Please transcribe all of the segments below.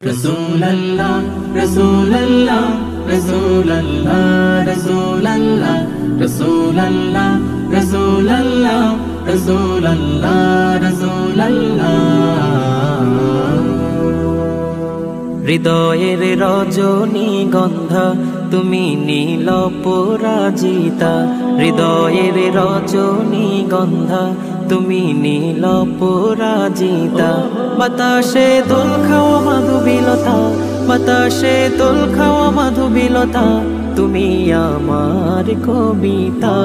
Rasulallah, Rasulallah, Rasulallah, Rasulallah, Rasulallah, Rasulallah, Rasulallah, Rasulallah। হৃদয়ের রজনীগন্ধা তুমি নীল পরাজিতা, হৃদয়ের রজনীগন্ধা তুমি নীল পরাজিতা। বাতাসে দোল খাওয়া মাধুবিলতা, বাতাসে দোল খাওয়া মাধুবিলতা, তুমি আমার কবিতা।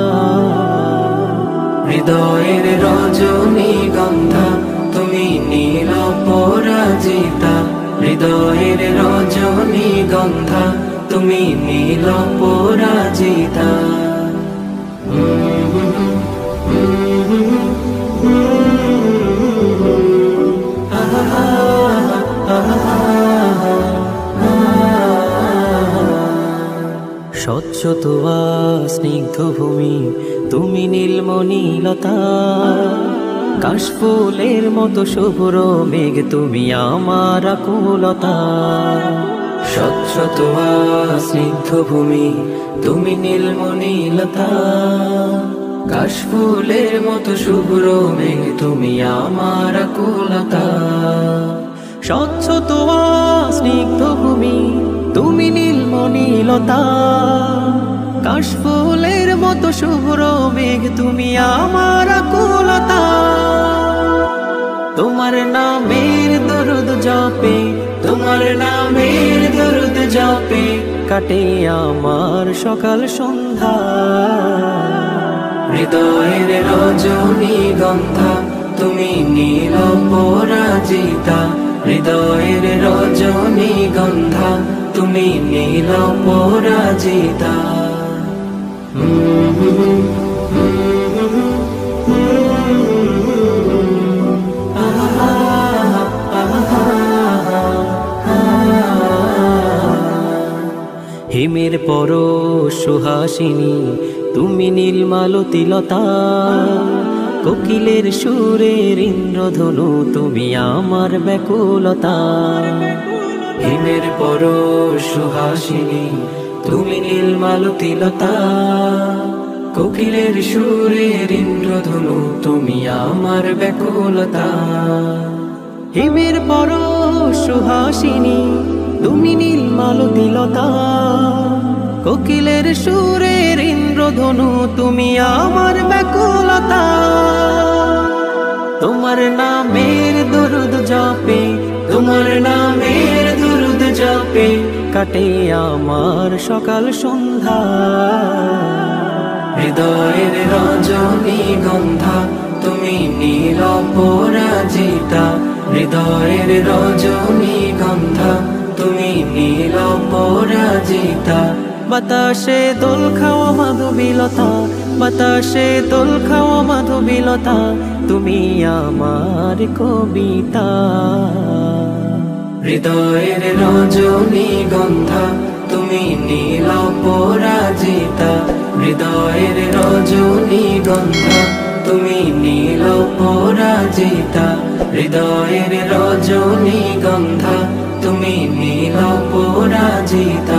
হৃদয়ের রজনীগন্ধা তুমি নীল পরাজিতা, হৃদয়ের রজনীগন্ধা তুমি নীল পরাজিতা। স্বচ্ছ তোয়া স্নিগ্ধ ভূমি তুমি নীলমণিলতা, কাশফুলের মতো শুভ্র মেঘ তুমি আমার আকুলতা। স্বচ্ছ তোয়া স্নিগ্ধ ভূমি তুমি নীলমণিলতা, কাশফুলের মতো শুভ্র মেঘ তুমি আমার আকুলতা। স্বচ্ছ তোয়া স্নিগ্ধ ভূমি তুমি নীলমণিলতা, কাশফুলের মতো শুভ্র মেঘ তুমি আমার আকুলতা। তোমার নামের দরুদ জপে, তোমার নামের দরুদ জপে কাটে আমার সকাল সন্ধ্যা। হৃদয়ের রজনীগন্ধা তুমি নীল পরাজিতা, হৃদয়ের রজনীগন্ধা তুমি নীল পরাজিতা। হিমের পর সুহাসিনী তুমি নীলমালতিলতা, কোকিলের সুরের ইন্দ্রধনু তুমি আমার ব্যাকুলতা। হিমের পর সুহাসিনী তুমি নীলমালতিলতা, কোকিলের সুরের ইন্দ্রধনু তুমি আমার ব্যাকুলতা। হিমের পর সুহাসিনী তুমি নীলমালতিলতা, কোকিলের সুরের ইন্দ্রধনু তুমি আমার ব্যাকুলতা। তোমার নামের দরুদ জপে, তোমার নামের দরুদ জপে কাটে আমার সকাল সন্ধ্যা। হৃদয়ের রজনীগন্ধা তুমি নীল পরাজিতা, হৃদয়ের রজনীগন্ধা তুমি নীল পরাজিতা। বাতাসে দোল খাওয়া মাধুবিলতা, বাতাসে দোল খাওয়া মাধুবিলতা, তুমি আমার কবিতা। হৃদয়ের রজনীগন্ধা তুমি নীল পরাজিতা, হৃদয়ের রজনীগন্ধা তুমি নীল পরাজিতা, হৃদয়ের রজনীগন্ধা তুমি নীল পরাজিতা।